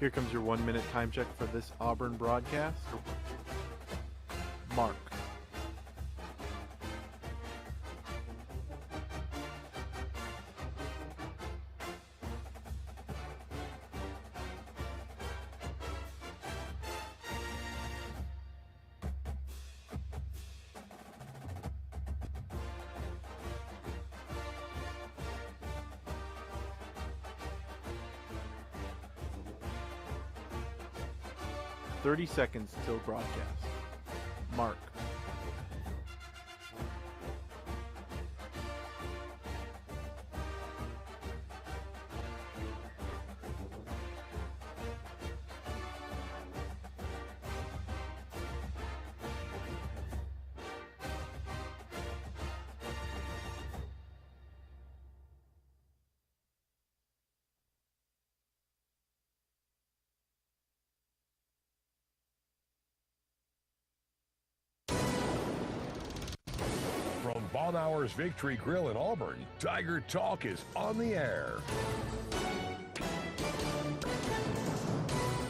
Here comes your 1-minute time check for this Auburn broadcast. Mark. "30 seconds till broadcast." Mark. From Baumauer's Victory Grill in Auburn, Tiger Talk is on the air.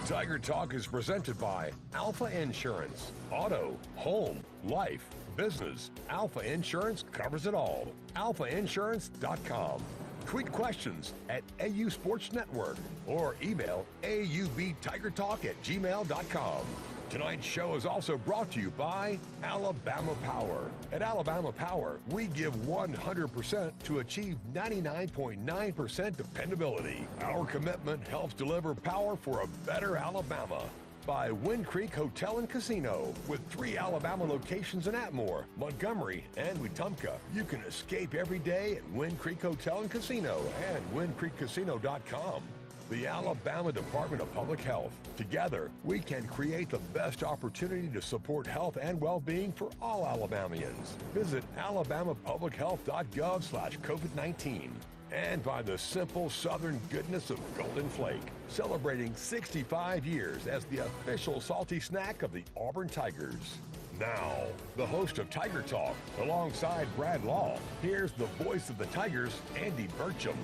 Tiger Talk is presented by Alpha Insurance. Auto, home, life, business. Alpha Insurance covers it all. alphainsurance.com. Tweet questions at AU Sports Network or email aubtigertalk@gmail.com. Tonight's show is also brought to you by Alabama Power. At Alabama Power, we give 100% to achieve 99.9% dependability. Our commitment helps deliver power for a better Alabama. By Wind Creek Hotel and Casino, with 3 Alabama locations in Atmore, Montgomery, and Wetumpka. You can escape every day at Wind Creek Hotel and Casino and windcreekcasino.com. The Alabama Department of Public Health. Together, we can create the best opportunity to support health and well-being for all Alabamians. Visit alabamapublichealth.gov/COVID-19. And by the simple southern goodness of Golden Flake, celebrating 65 years as the official salty snack of the Auburn Tigers. Now, the host of Tiger Talk, alongside Brad Law, here's the voice of the Tigers, Andy Burcham.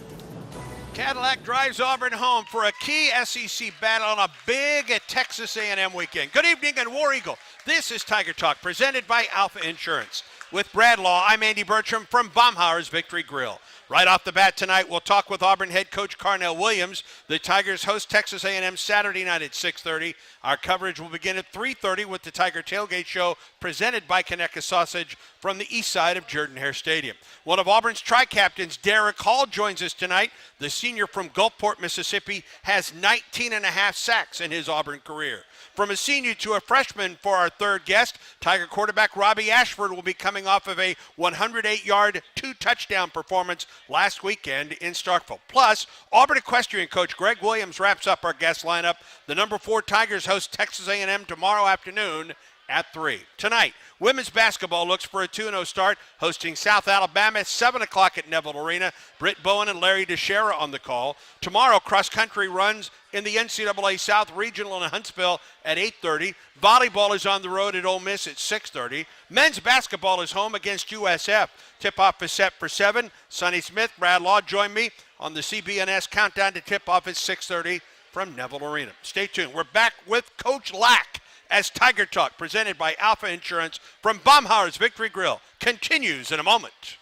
Cadillac drives Auburn home for a key SEC battle on a big Texas A&M weekend. Good evening and War Eagle. This is Tiger Talk, presented by Alpha Insurance. With Brad Law, I'm Andy Burcham from Baumauer's Victory Grill. Right off the bat tonight, we'll talk with Auburn head coach Carnell Williams. The Tigers host Texas A&M Saturday night at 6:30. Our coverage will begin at 3:30 with the Tiger Tailgate Show presented by Conecuh Sausage from the east side of Jordan-Hare Stadium. One of Auburn's tri-captains, Derick Hall, joins us tonight. The senior from Gulfport, Mississippi, has 19.5 sacks in his Auburn career. From a senior to a freshman for our third guest, Tiger quarterback Robby Ashford will be coming off of a 108-yard, 2-touchdown performance last weekend in Starkville. Plus, Auburn equestrian coach Greg Williams wraps up our guest lineup. The number 4 Tigers host Texas A&M tomorrow afternoon at 3. Tonight, women's basketball looks for a 2-0 start, hosting South Alabama at 7 o'clock at Neville Arena. Britt Bowen and Larry DeShera on the call. Tomorrow, cross-country runs in the NCAA South Regional in Huntsville at 8:30. Volleyball is on the road at Ole Miss at 6:30. Men's basketball is home against USF. Tip-off is set for 7. Sonny Smith, Brad Law join me on the CBNS countdown to tip-off at 6:30 from Neville Arena. Stay tuned. We're back with Coach Lack as Tiger Talk, presented by Alpha Insurance from Baumauer's Victory Grill, continues in a moment.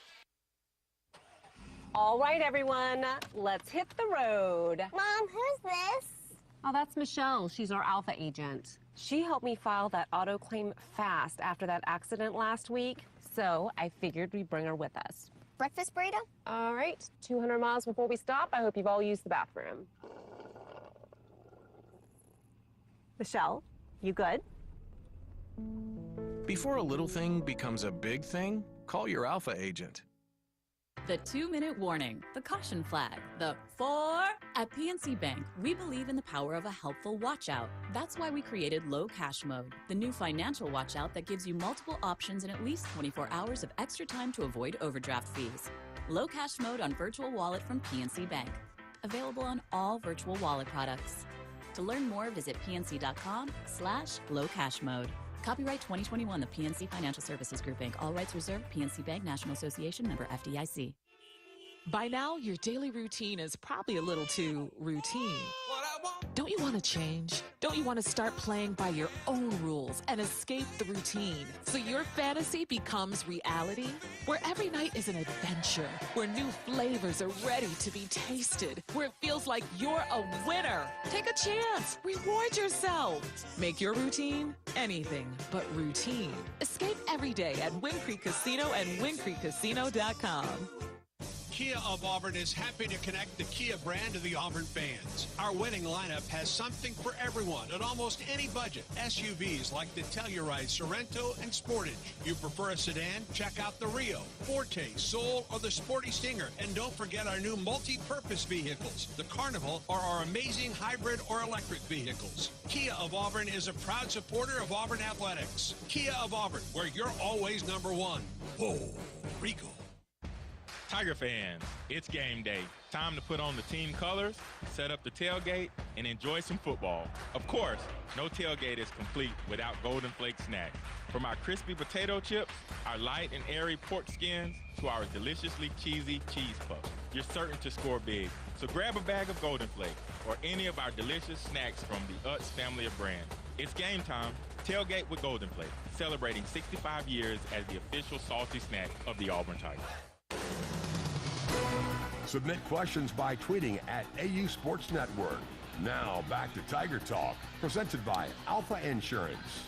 All right, everyone, let's hit the road. Mom, who's this? Oh, that's Michelle. She's our Alpha agent. She helped me file that auto claim fast after that accident last week, so I figured we'd bring her with us. Breakfast burrito? All right, 200 miles before we stop. I hope you've all used the bathroom. Michelle, you good? Before a little thing becomes a big thing, call your Alpha agent. The 2-minute warning, the caution flag, the 4. At PNC Bank, we believe in the power of a helpful watch out. That's why we created Low Cash Mode, the new financial watch out that gives you multiple options and at least 24 hours of extra time to avoid overdraft fees. Low Cash Mode on Virtual Wallet from PNC Bank. Available on all virtual wallet products. To learn more, visit pnc.com/lowcashmode. Copyright 2021, the PNC Financial Services Group, Inc. All rights reserved. PNC Bank, National Association, member FDIC. By now, your daily routine is probably a little too routine. Don't you want to change? Don't you want to start playing by your own rules and escape the routine so your fantasy becomes reality? Where every night is an adventure, where new flavors are ready to be tasted, where it feels like you're a winner. Take a chance. Reward yourself. Make your routine anything but routine. Escape every day at Wind Creek Casino and WindCreekCasino.com. Kia of Auburn is happy to connect the Kia brand to the Auburn fans. Our winning lineup has something for everyone at almost any budget. SUVs like the Telluride, Sorento, and Sportage. You prefer a sedan? Check out the Rio, Forte, Soul, or the Sporty Stinger. And don't forget our new multi-purpose vehicles, the Carnival, or our amazing hybrid or electric vehicles. Kia of Auburn is a proud supporter of Auburn Athletics. Kia of Auburn, where you're always number one. Whoa, Rico. Tiger fans, it's game day. Time to put on the team colors, set up the tailgate, and enjoy some football. Of course, no tailgate is complete without Golden Flake snacks. From our crispy potato chips, our light and airy pork skins, to our deliciously cheesy cheese puffs, you're certain to score big. So grab a bag of Golden Flake or any of our delicious snacks from the Utz family of brands. It's game time. Tailgate with Golden Flake, celebrating 65 years as the official salty snack of the Auburn Tigers. Submit questions by tweeting at AU Sports Network. Now back to Tiger Talk, presented by Alpha Insurance.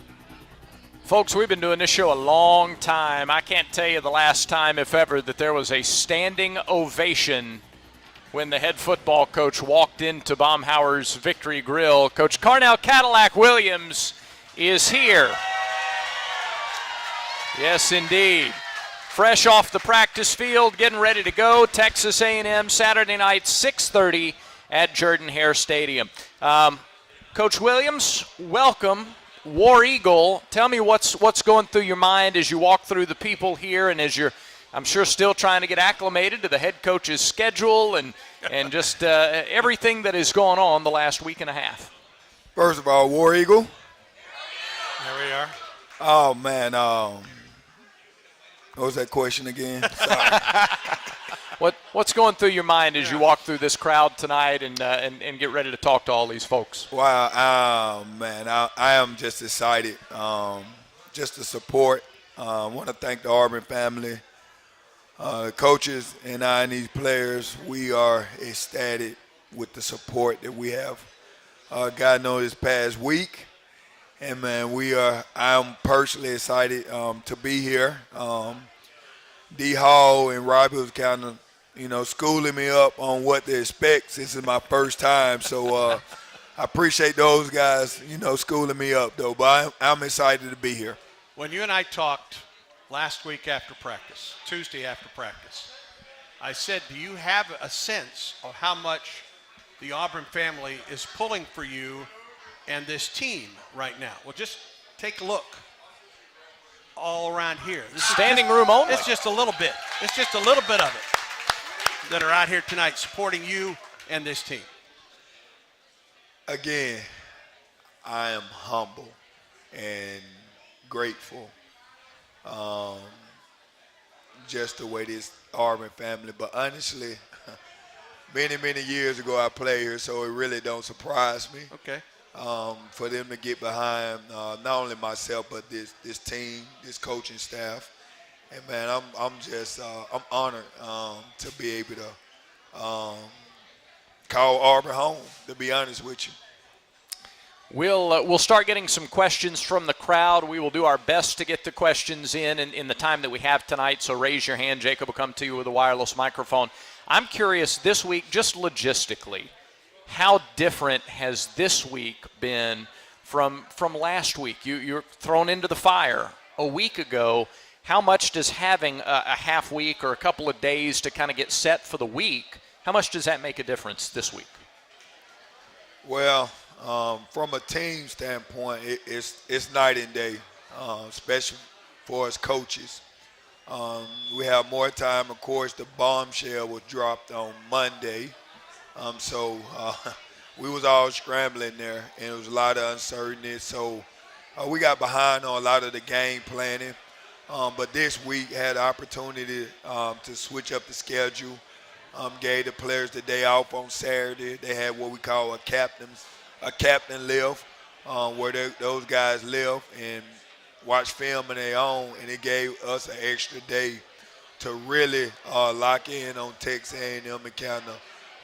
Folks, we've been doing this show a long time. I can't tell you the last time, if ever, that there was a standing ovation when the head football coach walked into Baumhauer's Victory Grill. Coach Carnell Cadillac Williams is here. Yes, indeed. Fresh off the practice field, getting ready to go. Texas A&M Saturday night, 6:30 at Jordan-Hare Stadium. Coach Williams, welcome. War Eagle, tell me what's going through your mind as you walk through the people here and as you're, I'm sure, still trying to get acclimated to the head coach's schedule and just everything that is going on the last week and a half. First of all, War Eagle. There we are. Oh, man. What was that question again? Sorry. What's going through your mind as you walk through this crowd tonight and get ready to talk to all these folks? Wow, man, I am just excited, just to support. I want to thank the Auburn family, coaches, and these players. We are ecstatic with the support that we have gotten on this past week. And, man, I'm personally excited to be here. D. Hall and Robby was kind of, schooling me up on what to expect. This is my first time, so I appreciate those guys, schooling me up, though. But I'm excited to be here. When you and I talked last week after practice, Tuesday after practice, I said, do you have a sense of how much the Auburn family is pulling for you and this team right now? Well, just take a look all around here. This Standing room only. It's just a little bit. It's just a little bit of it that are out here tonight supporting you and this team. Again, I am humble and grateful just the way this Auburn family, but honestly, many, many years ago I played here, so it really don't surprise me. Okay. For them to get behind not only myself but this team, this coaching staff, and man, I'm honored to be able to call Auburn home. To be honest with you. We'll start getting some questions from the crowd. We will do our best to get the questions in the time that we have tonight. So raise your hand. Jacob will come to you with a wireless microphone. I'm curious this week, just logistically, how different has this week been from last week? You're thrown into the fire a week ago. How much does having a half week or a couple of days to kind of get set for the week, how much does that make a difference this week? Well, from a team standpoint, it's night and day, especially for us coaches. We have more time. Of course, the bombshell was dropped on Monday. So we was all scrambling there, and it was a lot of uncertainty. So we got behind on a lot of the game planning. But this week had the opportunity to switch up the schedule, gave the players the day off on Saturday. They had what we call a captain's a captain lift where those guys live and watch film on their own, and it gave us an extra day to really lock in on Texas A&M and kind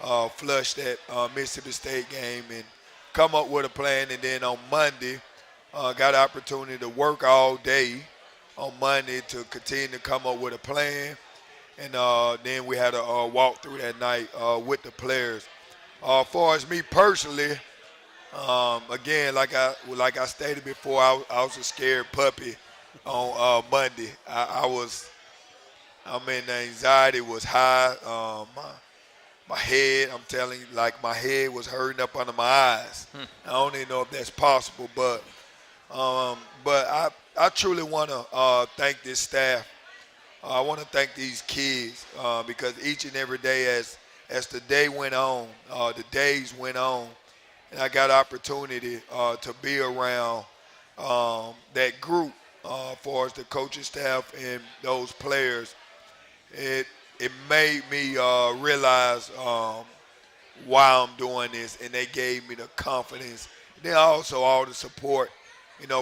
of flush that Mississippi State game and come up with a plan. And then on Monday, got an opportunity to work all day on Monday to continue to come up with a plan. And then we had a walk through that night with the players. As far as me personally, again, like I stated before, I was a scared puppy on Monday. The anxiety was high. My head, I'm telling you, like my head was hurting up under my eyes. I don't even know if that's possible, but I truly want to thank this staff. I want to thank these kids because each and every day as the day went on, the days went on, and I got opportunity to be around that group as far as the coaching staff and those players. It made me realize why I'm doing this, and they gave me the confidence. And then also all the support,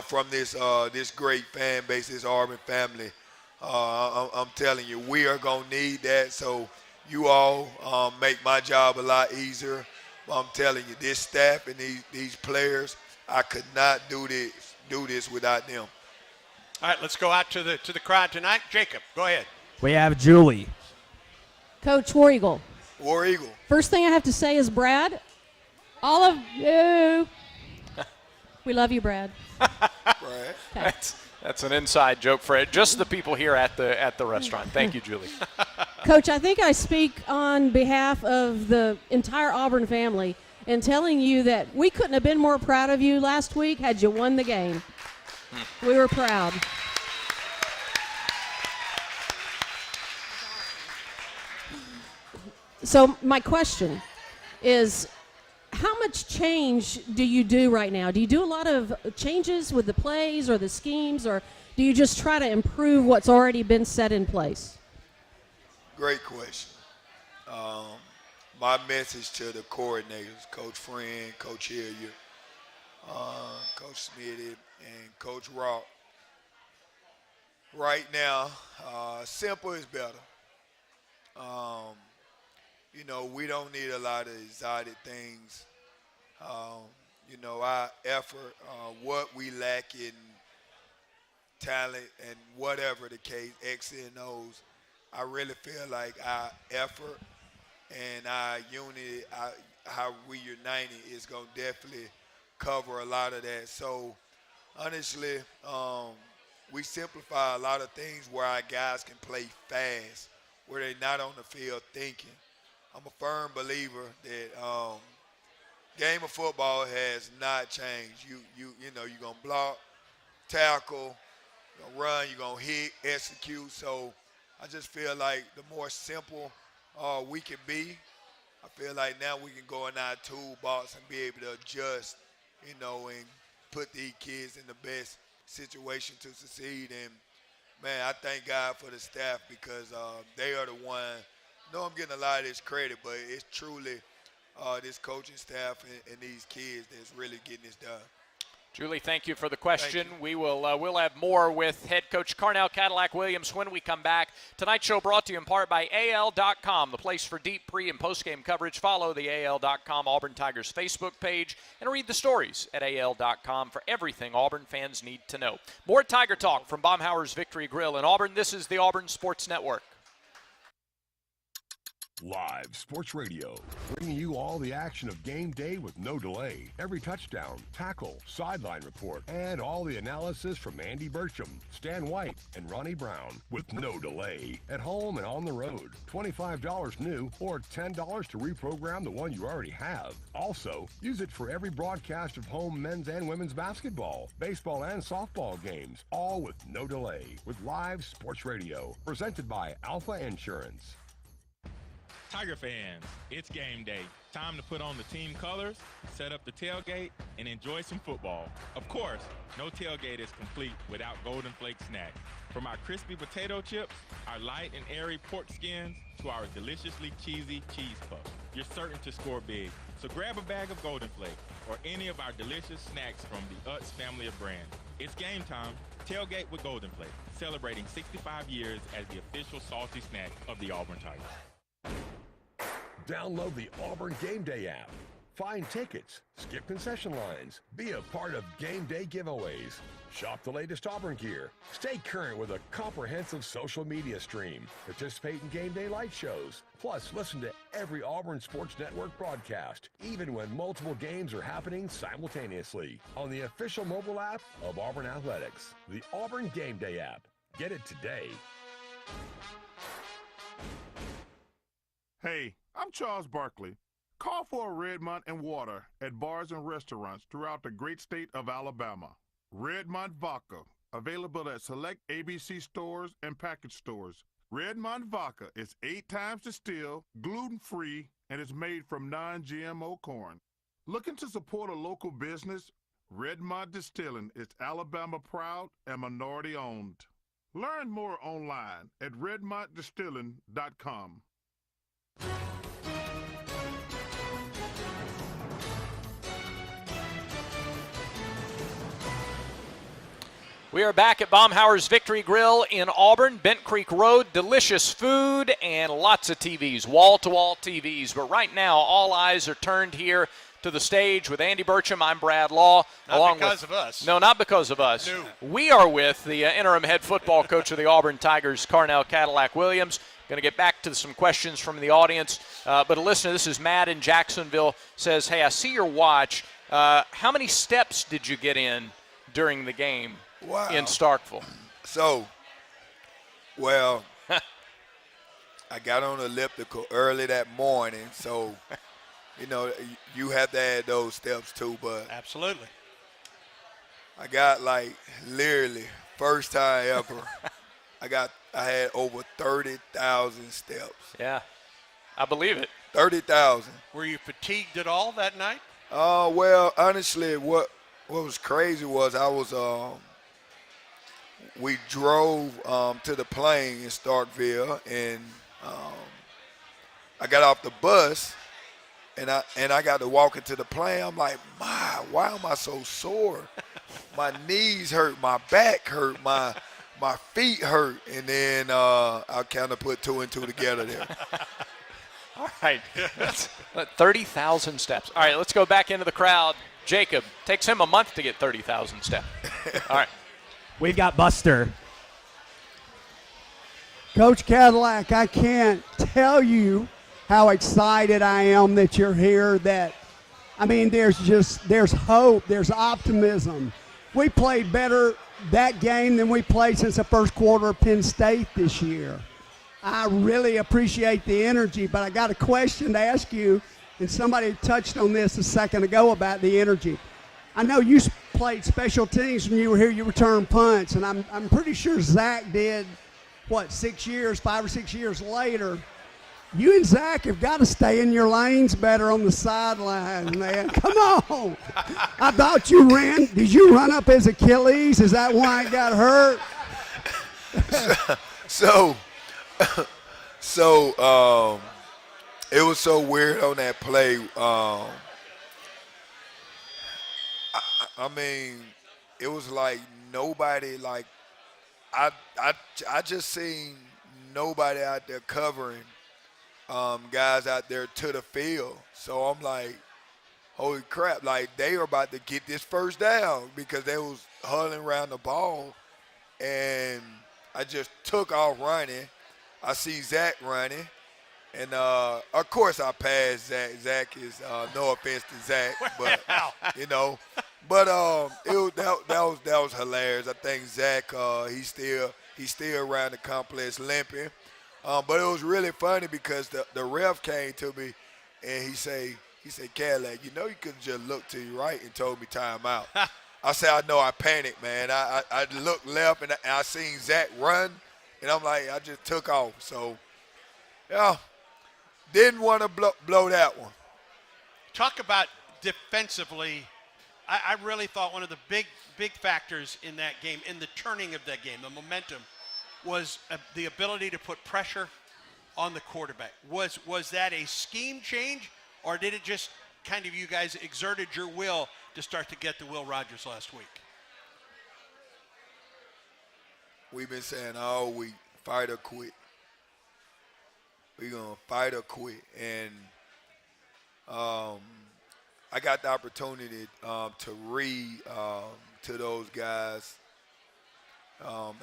from this great fan base, this Auburn family. I'm telling you, we are going to need that. So you all make my job a lot easier. I'm telling you, this staff and these players, I could not do this without them. All right, let's go out to the crowd tonight. Jacob, go ahead. We have Julie. Coach War Eagle. War Eagle. First thing I have to say is, Brad, all of you, we love you, Brad. Right. Okay. That's an inside joke for just the people here at the restaurant. Thank you, Julie. Coach, I think I speak on behalf of the entire Auburn family in telling you that we couldn't have been more proud of you last week had you won the game. We were proud. So my question is, how much change do you do right now? Do you do a lot of changes with the plays or the schemes, or do you just try to improve what's already been set in place? Great question. My message to the coordinators, Coach Friend, Coach Hilliard, Coach Smitty, and Coach Rock, right now, simple is better. We don't need a lot of exotic things. Our effort, what we lack in talent and whatever the case, X and O's, I really feel like our effort and our unity, how we united is going to definitely cover a lot of that. So, honestly, we simplify a lot of things where our guys can play fast, where they're not on the field thinking. I'm a firm believer that game of football has not changed. You're gonna block, tackle, you're gonna run, you're gonna hit, execute. So I just feel like the more simple we can be, I feel like now we can go in our toolbox and be able to adjust, and put these kids in the best situation to succeed. And man, I thank God for the staff because they are the one. I know I'm getting a lot of this credit, but it's truly this coaching staff and these kids that's really getting this done. Julie, thank you for the question. We will we'll have more with head coach Carnell Cadillac Williams when we come back. Tonight's show brought to you in part by AL.com, the place for deep pre- and post-game coverage. Follow the AL.com Auburn Tigers Facebook page and read the stories at AL.com for everything Auburn fans need to know. More Tiger Talk from Baumhauer's Victory Grill in Auburn. This is the Auburn Sports Network. Live Sports Radio, bringing you all the action of game day with no delay. Every touchdown, tackle, sideline report, and all the analysis from Andy Burcham, Stan White, and Ronnie Brown with no delay. At home and on the road, $25 new or $10 to reprogram the one you already have. Also, use it for every broadcast of home men's and women's basketball, baseball, and softball games, all with no delay. With Live Sports Radio, presented by Alpha Insurance. Tiger fans, it's game day. Time to put on the team colors, set up the tailgate, and enjoy some football. Of course, no tailgate is complete without Golden Flake Snack. From our crispy potato chips, our light and airy pork skins, to our deliciously cheesy cheese puffs, you're certain to score big. So grab a bag of Golden Flakes or any of our delicious snacks from the Utz family of brands. It's game time. Tailgate with Golden Flakes, celebrating 65 years as the official salty snack of the Auburn Tigers. Download the Auburn Game Day app. Find tickets, skip concession lines, be a part of game day giveaways, shop the latest Auburn gear, stay current with a comprehensive social media stream, participate in game day light shows, plus listen to every Auburn Sports Network broadcast, even when multiple games are happening simultaneously on the official mobile app of Auburn Athletics, the Auburn Game Day app. Get it today. Hey, I'm Charles Barkley. Call for a Redmont and water at bars and restaurants throughout the great state of Alabama. Redmont Vodka, available at select ABC stores and package stores. Redmont Vodka is 8 times distilled, gluten-free, and is made from non-GMO corn. Looking to support a local business? Redmont Distilling is Alabama proud and minority owned. Learn more online at redmontdistilling.com. We are back at Baumhauer's Victory Grill in Auburn, Bent Creek Road. Delicious food and lots of TVs, wall-to-wall TVs. But right now, all eyes are turned here to the stage with Andy Burcham. I'm Brad Law. Not because of us. No, not because of us. No. We are with the interim head football coach of the Auburn Tigers, Carnell Cadillac Williams. Going to get back to some questions from the audience. But a listener, this is Matt in Jacksonville, says, hey, I see your watch. How many steps did you get in during the game? Wow. In Starkville. So, well, I got on elliptical early that morning, so, you know, you have to add those steps too, but. Absolutely. I got like literally first time ever, I had over 30,000 steps. Yeah, I believe it. 30,000. Were you fatigued at all that night? Well, honestly, what was crazy was we drove to the plane in Starkville, and I got off the bus, and I got to walk into the plane. I'm like, why am I so sore? My knees hurt, my back hurt, my feet hurt, and then I kind of put 2 and 2 together there. All right, 30,000 steps. All right, let's go back into the crowd. Jacob, takes him a month to get 30,000 steps. All right. We've got Buster. Coach Cadillac, I can't tell you how excited I am that you're here. There's hope, there's optimism. We played better that game than we played since the first quarter of Penn State this year. I really appreciate the energy, but I got a question to ask you, and somebody touched on this a second ago about the energy. I know you played special teams when you were here. You returned punts, and I'm pretty sure Zach did, 5 or 6 years later. You and Zach have got to stay in your lanes better on the sidelines, man. Come on. I thought you ran. Did you run up his Achilles? Is that why I got hurt? So it was so weird on that play. I mean, it was like nobody, like, I just seen nobody out there covering guys out there to the field. So I'm like, holy crap, like they are about to get this first down because they was huddling around the ball. And I just took off running. I see Zach running. And, of course, I passed Zach. Zach is, no offense to Zach, but, you know. But that was hilarious. I think Zach, he's still around the complex limping. But it was really funny because the ref came to me, and he said, Cadillac, you know you could have just looked to your right and told me timeout. I said, I know, I panicked, man. I looked left, and I seen Zach run, and I'm like, I just took off. So, yeah. Didn't want to blow that one. Talk about defensively. I really thought one of the big factors in that game, in the turning of that game, the momentum, was the ability to put pressure on the quarterback. Was that a scheme change, or did it just kind of you guys exerted your will to start to get to Will Rogers last week? We've been saying all week, fight or quit. We're going to fight or quit. And I got the opportunity to read to those guys.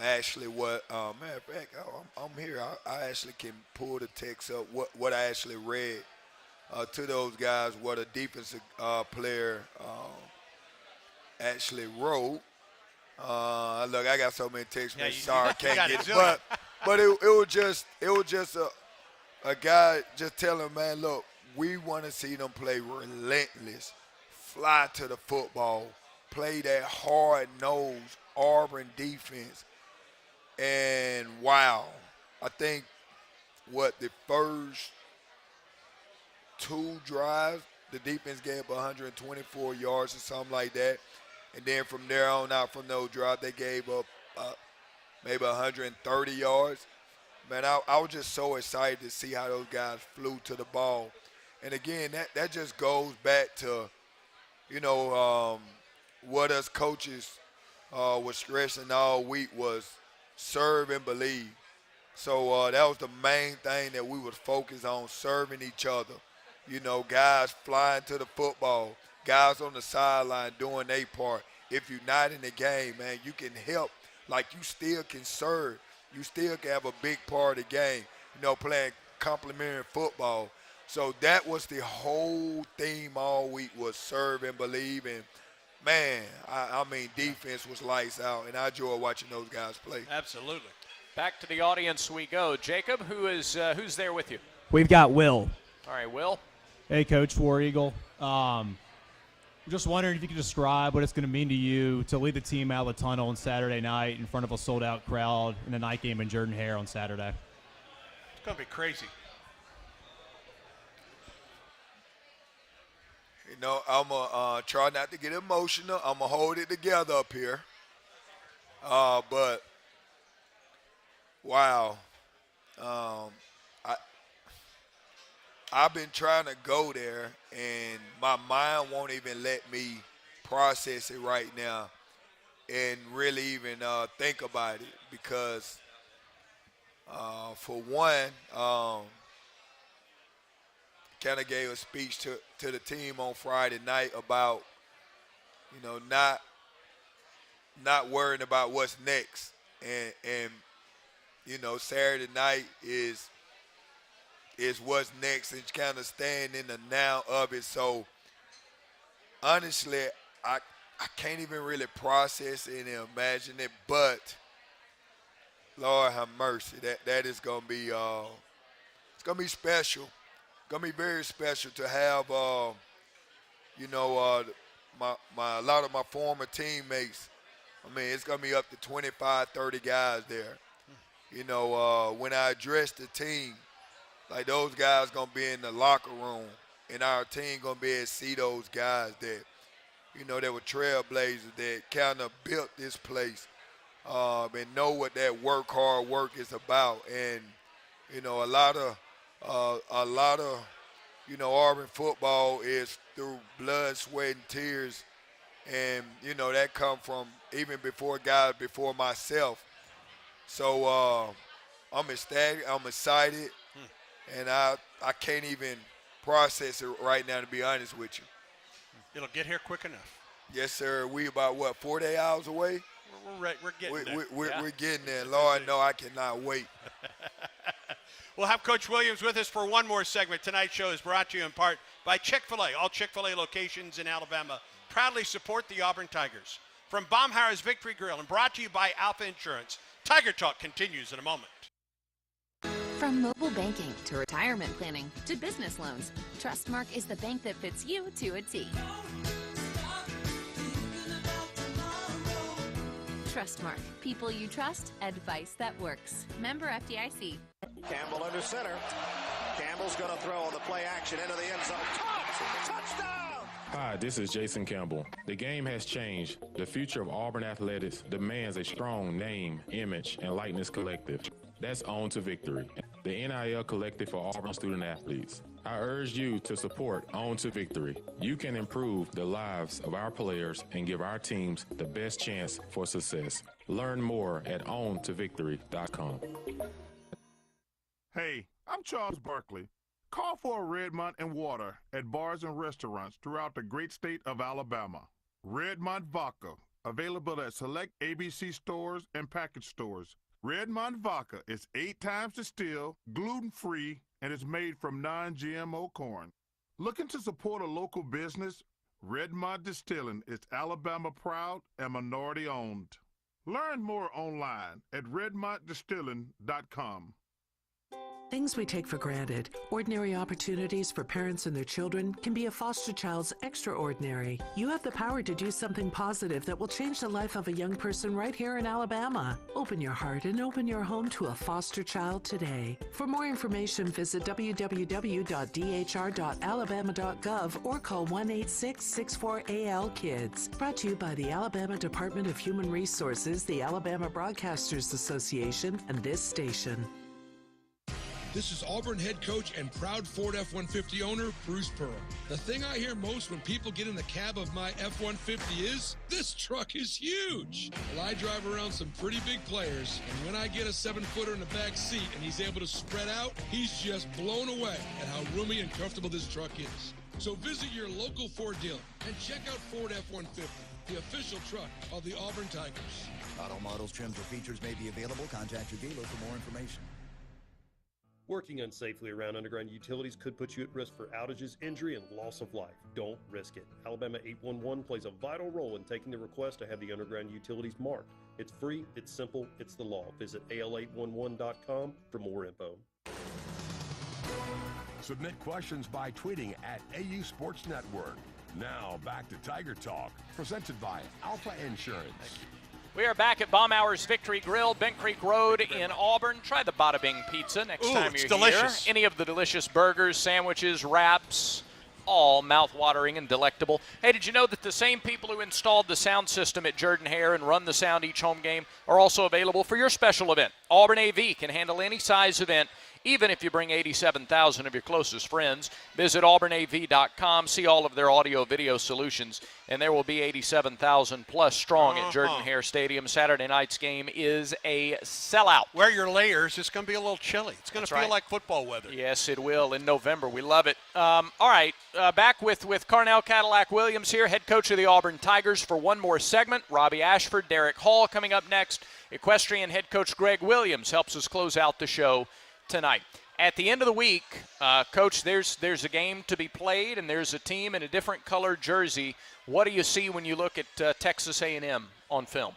Actually, matter of fact, I'm here. I actually can pull the text up, what I actually read to those guys, what a defensive player actually wrote. Look, I got so many text messages. Sorry, I can't get it. But it was just a guy just telling, man, look, we want to see them play relentless, fly to the football, play that hard-nosed Auburn defense. And, wow, I think, the first 2 drives, the defense gave up 124 yards or something like that. And then from there on out, from those drives, they gave up maybe 130 yards. Man, I was just so excited to see how those guys flew to the ball. And, again, that just goes back to, what us coaches was stressing all week was serve and believe. So that was the main thing that we would focus on, serving each other. Guys flying to the football, guys on the sideline doing their part. If you're not in the game, man, you can help. Like, you still can serve. You still can have a big part of the game, playing complementary football. So that was the whole theme all week, was serve and believe. And, man, I mean, defense was lights out, and I enjoy watching those guys play. Absolutely. Back to the audience we go. Jacob, who's there with you? We've got Will. All right, Will. Hey, Coach War Eagle. Just wondering if you could describe what it's going to mean to you to lead the team out of the tunnel on Saturday night in front of a sold-out crowd in the night game in Jordan-Hare on Saturday. It's going to be crazy. I'm going to try not to get emotional. I'm going to hold it together up here. But, wow. I've been trying to go there, and my mind won't even let me process it right now and really even think about it because, for one, kind of gave a speech to the team on Friday night about, not worrying about what's next. And Saturday night is what's next and kind of staying in the now of it. So, honestly, I can't even really process it and imagine it, but Lord have mercy. That is going to be it's going to be special. It's going to be very special to have, a lot of my former teammates. I mean, it's going to be up to 25, 30 guys there. When I address the team, like, those guys going to be in the locker room, and our team going to be able to see those guys that, that were trailblazers that kind of built this place and know what that hard work is about. And, a lot of Auburn football is through blood, sweat, and tears. And, that come from even before guys, before myself. So I'm ecstatic. I'm excited. And I can't even process it right now, to be honest with you. It'll get here quick enough. Yes, sir. We about, 48 hours away? We're getting there. We're getting there. Lord, no, I cannot wait. We'll have Coach Williams with us for one more segment. Tonight's show is brought to you in part by Chick-fil-A. All Chick-fil-A locations in Alabama proudly support the Auburn Tigers. From Baumhauer's Victory Grill and brought to you by Alpha Insurance, Tiger Talk continues in a moment. From mobile banking to retirement planning to business loans, Trustmark is the bank that fits you to a T. Trustmark. People you trust. Advice that works. Member FDIC. Campbell under center. Campbell's going to throw on the play action into the end zone. Caught! Touchdown! Hi, this is Jason Campbell. The game has changed. The future of Auburn athletics demands a strong name, image, and likeness collective. That's On to Victory, the NIL collective for Auburn student athletes. I urge you to support On to Victory. You can improve the lives of our players and give our teams the best chance for success. Learn more at ontovictory.com. Hey, I'm Charles Barkley. Call for a Redmont and water at bars and restaurants throughout the great state of Alabama. Redmont Vodka, available at select ABC stores and package stores. Redmont Vodka is 8 times distilled, gluten-free, and is made from non-GMO corn. Looking to support a local business? Redmont Distilling is Alabama proud and minority owned. Learn more online at redmontdistilling.com. Things we take for granted, ordinary opportunities for parents and their children, can be a foster child's extraordinary. You have the power to do something positive that will change the life of a young person right here in Alabama. Open your heart and open your home to a foster child today. For more information, visit www.dhr.alabama.gov or call 1-866-64-AL-KIDS. Brought to you by the Alabama Department of Human Resources, the Alabama Broadcasters Association, and this station. This is Auburn head coach and proud Ford F-150 owner, Bruce Pearl. The thing I hear most when people get in the cab of my F-150 is, this truck is huge. Well, I drive around some pretty big players, and when I get a 7-footer in the back seat and he's able to spread out, he's just blown away at how roomy and comfortable this truck is. So visit your local Ford dealer and check out Ford F-150, the official truck of the Auburn Tigers. Auto models, trims, or features may be available. Contact your dealer for more information. Working unsafely around underground utilities could put you at risk for outages, injury, and loss of life. Don't risk it. Alabama 811 plays a vital role in taking the request to have the underground utilities marked. It's free, it's simple, it's the law. Visit al811.com for more info. Submit questions by tweeting at AU Sports Network. Now back to Tiger Talk, presented by Alpha Insurance. We are back at Baumhower's Victory Grill, Bent Creek Road in Auburn. Try the Bada Bing Pizza next time you're delicious. here. Any of the delicious burgers, sandwiches, wraps, all mouth-watering and delectable. Hey, did you know that the same people who installed the sound system at Jordan-Hare and run the sound each home game are also available for your special event? Auburn AV can handle any size event, even if you bring 87,000 of your closest friends. Visit auburnav.com, see all of their audio-video solutions, and there will be 87,000 plus strong at Jordan-Hare Stadium. Saturday night's game is a sellout. Wear your layers. It's going to be a little chilly. It's going to feel like football weather. Yes, it will in November. We love it. All right, back with Carnell Cadillac Williams here, head coach of the Auburn Tigers, for one more segment. Robby Ashford, Derick Hall coming up next. Equestrian head coach Greg Williams helps us close out the show tonight. At the end of the week, Coach, there's a game to be played, and there's a team in a different colored jersey. What do you see when you look at Texas A&M on film?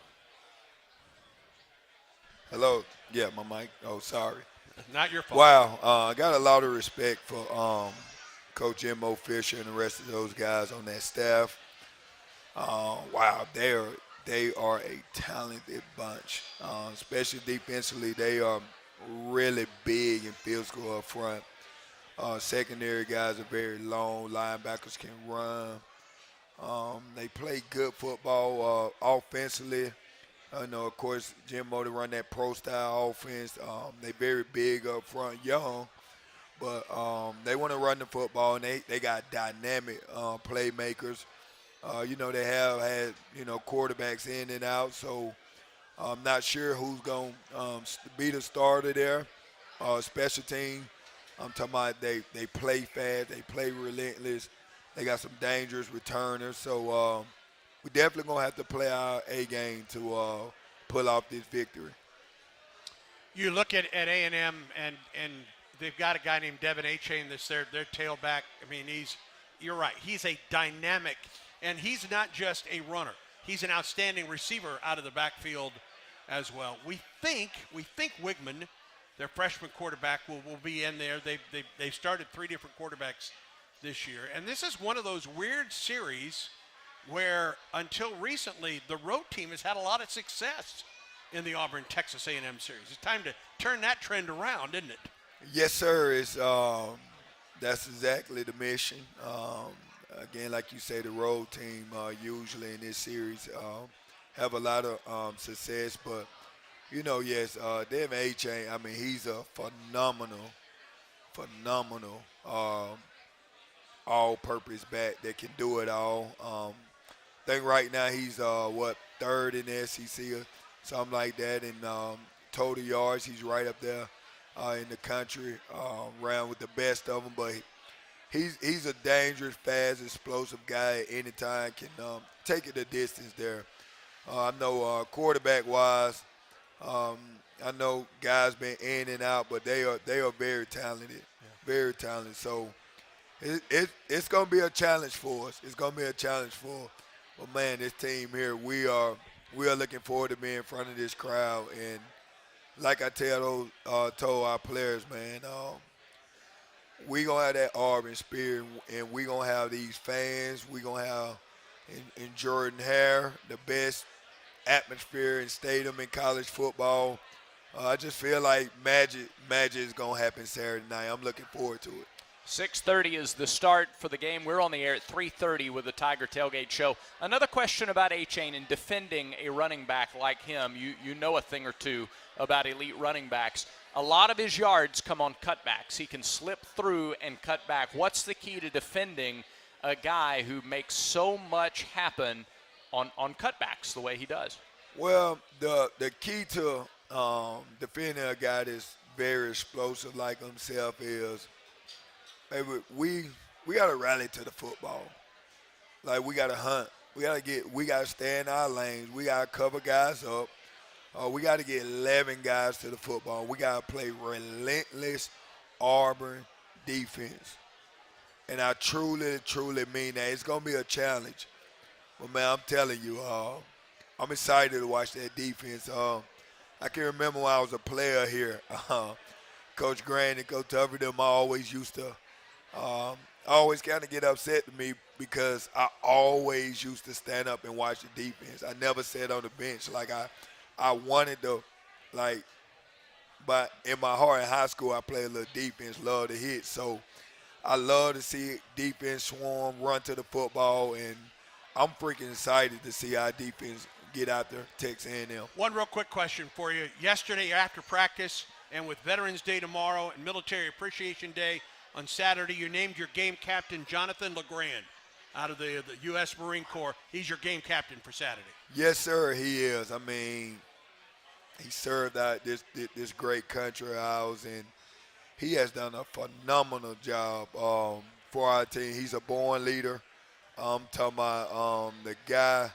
Hello. Yeah, my mic. Oh, sorry. Not your fault. Wow. I got a lot of respect for Coach M.O. Fisher and the rest of those guys on that staff. Wow, they are a talented bunch, especially defensively. They are really big and physical up front. Secondary guys are very long. Linebackers can run. They play good football offensively. Of course, Jim Moe to run that pro-style offense. They very big up front, young, but they want to run the football, and they got dynamic playmakers. They have had, quarterbacks in and out, so I'm not sure who's going to be the starter there. Special team, I'm talking about they play fast, they play relentless. They got some dangerous returners. So we definitely going to have to play our A game to pull off this victory. You look at A&M, and they've got a guy named Devin Achane that's their tailback. I mean, you're right. He's a dynamic, and he's not just a runner. He's an outstanding receiver out of the backfield as well. We think Wigman, their freshman quarterback, will be in there. They started 3 different quarterbacks this year. And this is one of those weird series where, until recently, the road team has had a lot of success in the Auburn-Texas A&M series. It's time to turn that trend around, isn't it? Yes, sir. It's that's exactly the mission. again, like you say, the road team usually in this series have a lot of success. But, yes, Devin A-Chain, I mean, he's a phenomenal all-purpose back that can do it all. I think right now he's, third in the SEC or something like that. In total yards, he's right up there in the country, around with the best of them. But he's a dangerous, fast, explosive guy at any time, can take it the distance there. I know quarterback-wise, I know guys been in and out, but they are very talented, very talented. So it's going to be a challenge for us. It's going to be a challenge for, but man, this team here, we are looking forward to being in front of this crowd. And like I told our players, man, we gonna have that Auburn spirit, and we gonna have these fans. We gonna have in Jordan-Hare the best atmosphere and stadium in college football. I just feel like magic is gonna happen Saturday night. I'm looking forward to it. 6:30 is the start for the game. We're on the air at 3:30 with the Tiger Tailgate Show. Another question about A-Chain in defending a running back like him. You know a thing or two about elite running backs. A lot of his yards come on cutbacks. He can slip through and cut back. What's the key to defending a guy who makes so much happen on cutbacks the way he does? Well, the key to defending a guy that's very explosive like himself is, baby, we got to rally to the football. Like, we got to hunt. We got to stay in our lanes. We got to cover guys up. We got to get 11 guys to the football. We got to play relentless Auburn defense. And I truly, truly mean that. It's going to be a challenge. But, man, I'm telling you, I'm excited to watch that defense. I can remember when I was a player here. Coach Grant and Coach Tuffy, them always used to always kind of get upset to me because I always used to stand up and watch the defense. I never sat on the bench. Like, I wanted to, like, but in my heart in high school, I played a little defense, love to hit. So I love to see defense swarm, run to the football, and I'm freaking excited to see our defense get out there, Texas A&M. One real quick question for you. Yesterday after practice, and with Veterans Day tomorrow and Military Appreciation Day on Saturday, you named your game captain Jonathan LeGrand out of the U.S. Marine Corps. He's your game captain for Saturday. Yes, sir, he is. I mean, he served out this great country of ours, and he has done a phenomenal job for our team. He's a born leader. I'm talking about the guy,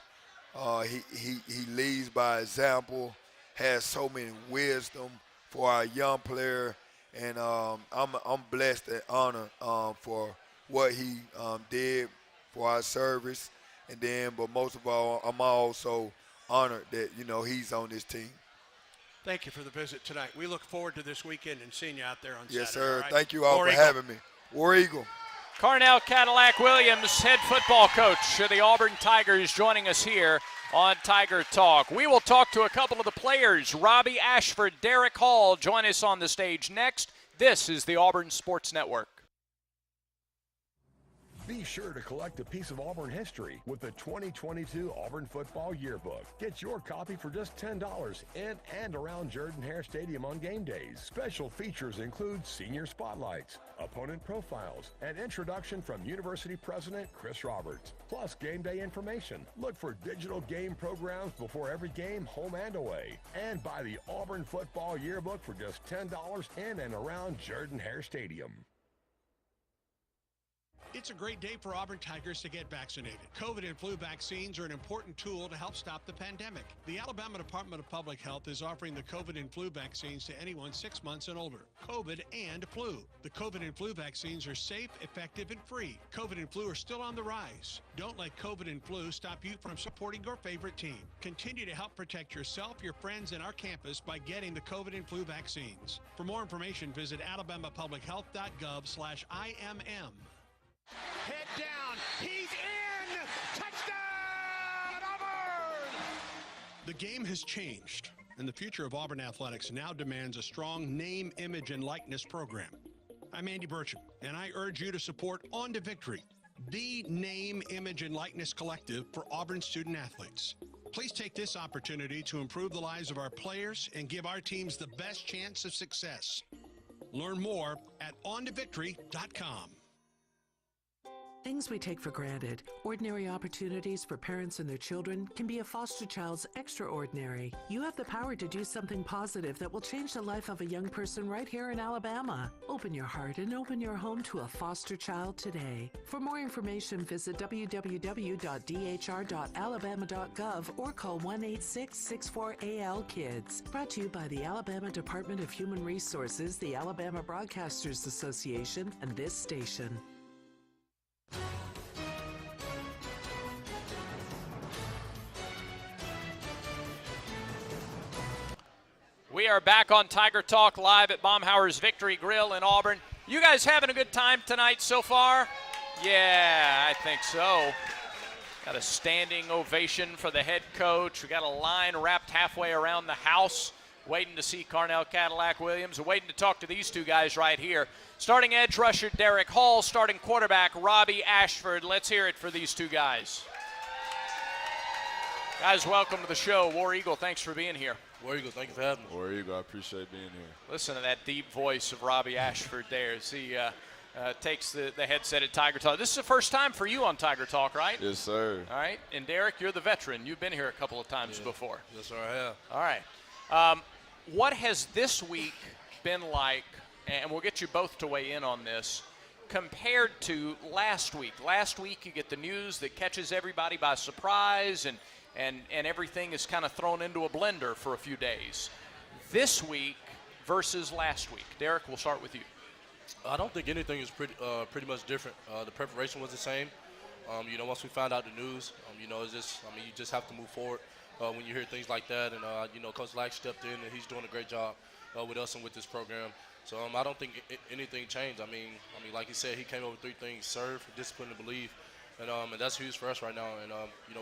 he leads by example, has so many wisdom for our young player, and I'm blessed and honored for what he did for our service. And then, but most of all, I'm also honored that, he's on this team. Thank you for the visit tonight. We look forward to this weekend and seeing you out there on Saturday. Yes, sir. Right? Thank you all for having me. War Eagle. Carnell Cadillac Williams, head football coach of the Auburn Tigers, joining us here on Tiger Talk. We will talk to a couple of the players. Robby Ashford, Derick Hall join us on the stage next. This is the Auburn Sports Network. Be sure to collect a piece of Auburn history with the 2022 Auburn Football Yearbook. Get your copy for just $10 in and around Jordan-Hare Stadium on game days. Special features include senior spotlights, opponent profiles, and introduction from University President Chris Roberts, plus game day information. Look for digital game programs before every game, home and away. And buy the Auburn Football Yearbook for just $10 in and around Jordan-Hare Stadium. It's a great day for Auburn Tigers to get vaccinated. COVID and flu vaccines are an important tool to help stop the pandemic. The Alabama Department of Public Health is offering the COVID and flu vaccines to anyone 6 months and older. COVID and flu. The COVID and flu vaccines are safe, effective, and free. COVID and flu are still on the rise. Don't let COVID and flu stop you from supporting your favorite team. Continue to help protect yourself, your friends, and our campus by getting the COVID and flu vaccines. For more information, visit alabamapublichealth.gov/IMM. Head down, he's in! Touchdown, Auburn! The game has changed, and the future of Auburn athletics now demands a strong name, image, and likeness program. I'm Andy Burcham, and I urge you to support On to Victory. the name, image, and likeness collective for Auburn student athletes. Please take this opportunity to improve the lives of our players and give our teams the best chance of success. Learn more at ontovictory.com. Things we take for granted, ordinary opportunities for parents and their children, can be a foster child's extraordinary. You have the power to do something positive that will change the life of a young person right here in Alabama. Open your heart and open your home to a foster child today. For more information, visit www.dhr.alabama.gov or call 1-866-64-AL-KIDS. Brought to you by the Alabama Department of Human Resources, the Alabama Broadcasters Association, and this station. We are back on Tiger Talk live at Baumhauer's Victory Grill in Auburn. You guys having a good time tonight so far? Yeah, I think so. Got a standing ovation for the head coach. We got a line wrapped halfway around the house, waiting to see Carnell Cadillac Williams, waiting to talk to these two guys right here. Starting edge rusher Derick Hall, starting quarterback Robby Ashford. Let's hear it for these two guys. Guys, welcome to the show. War Eagle, thanks for being here. War Eagle, thank you for having me. War Eagle, I appreciate being here. Listen to that deep voice of Robby Ashford there as he takes the headset at Tiger Talk. This is the first time for you on Tiger Talk, right? Yes, sir. All right, and Derick, you're the veteran. You've been here a couple of times before. Yes, sir, I have. All right. What has this week been like, and we'll get you both to weigh in on this, compared to last week? Last week you get the news that catches everybody by surprise, and everything is kind of thrown into a blender for a few days. This week versus last week. Derick, we'll start with you. I don't think anything is pretty much different. The preparation was the same. Once we found out the news, it's just, you just have to move forward when you hear things like that. And, Coach Lack stepped in, and he's doing a great job with us and with this program. So I don't think anything changed. Like he said, he came over 3 things: serve, discipline, and believe. And that's huge for us right now. And,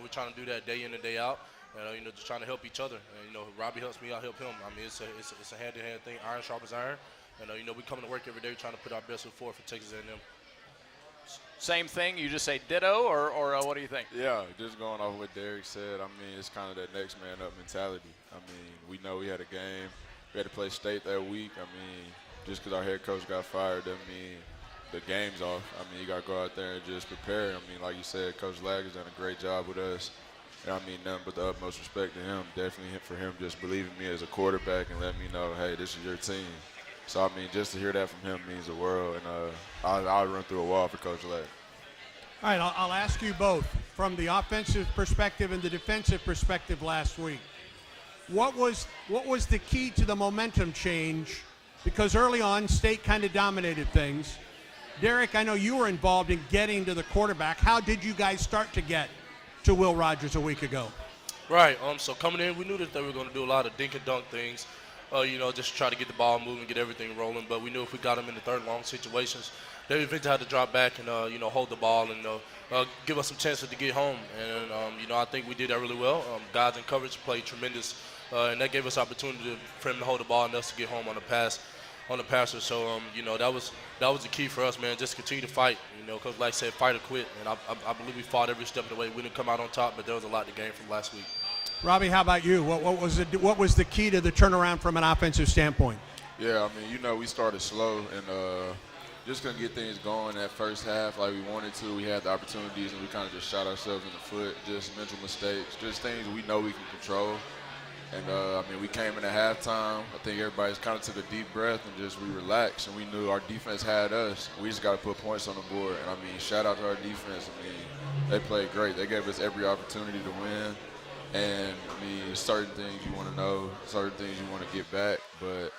we're trying to do that day in and day out. And, just trying to help each other. And, Robby helps me, I help him. It's a hand-in-hand thing. Iron sharpens iron. And, we come to work every day trying to put our best foot forward for Texas A&M. Same thing? You just say ditto, or what do you think? Yeah, just going off what Derick said, it's kind of that next man up mentality. We know we had a game. We had to play state that week. Just because our head coach got fired doesn't mean the game's off. You got to go out there and just prepare. Like you said, Coach Lack has done a great job with us. And nothing but the utmost respect to him. Definitely for him just believing me as a quarterback and letting me know, hey, this is your team. So, just to hear that from him means the world. And I'll run through a wall for Coach Lack. All right, I'll ask you both, from the offensive perspective and the defensive perspective last week, what was the key to the momentum change? Because early on, State kind of dominated things. Derick, I know you were involved in getting to the quarterback. How did you guys start to get to Will Rogers a week ago? Right. So coming in, we knew that they were going to do a lot of dink and dunk things, just try to get the ball moving, get everything rolling. But we knew if we got them in the third long situations, they eventually had to drop back and, hold the ball and give us some chances to get home. And, I think we did that really well. Guys in coverage played tremendous, and that gave us opportunity for him to hold the ball and us to get home on the passer. So, that was the key for us, man, just continue to fight. Coach Lack said fight or quit, and I believe we fought every step of the way. We didn't come out on top, but there was a lot to gain from last week. Robby, how about you? What was the key to the turnaround from an offensive standpoint? Yeah, we started slow and just couldn't get things going that first half like we wanted to. We had the opportunities, and we kind of just shot ourselves in the foot, just mental mistakes, just things we know we can control. And, we came in at halftime. I think everybody's kind of took a deep breath and just we relaxed, and we knew our defense had us. We just got to put points on the board. And, shout out to our defense. They played great. They gave us every opportunity to win. And, certain things you want to know, certain things you want to get back. But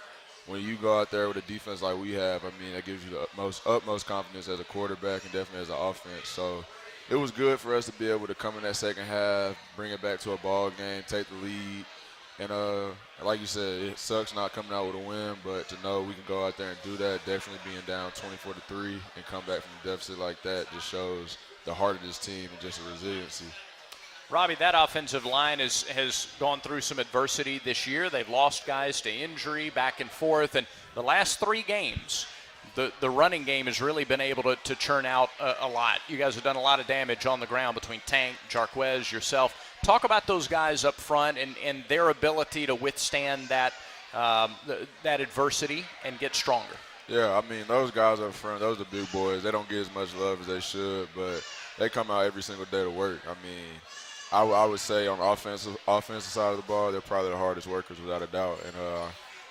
when you go out there with a defense like we have, that gives you the utmost confidence as a quarterback and definitely as an offense. So it was good for us to be able to come in that second half, bring it back to a ball game, take the lead. And like you said, it sucks not coming out with a win, but to know we can go out there and do that, definitely being down 24-3 and come back from the deficit like that just shows the heart of this team and just the resiliency. Robby, that offensive line has gone through some adversity this year. They've lost guys to injury, back and forth, and the last 3 games, the running game has really been able to churn out a lot. You guys have done a lot of damage on the ground between Tank, Jarquez, yourself. Talk about those guys up front and their ability to withstand that adversity and get stronger. Yeah, I mean, those guys up front, those are the big boys. They don't get as much love as they should, but they come out every single day to work. I mean, I would say on the offensive side of the ball, they're probably the hardest workers without a doubt. And,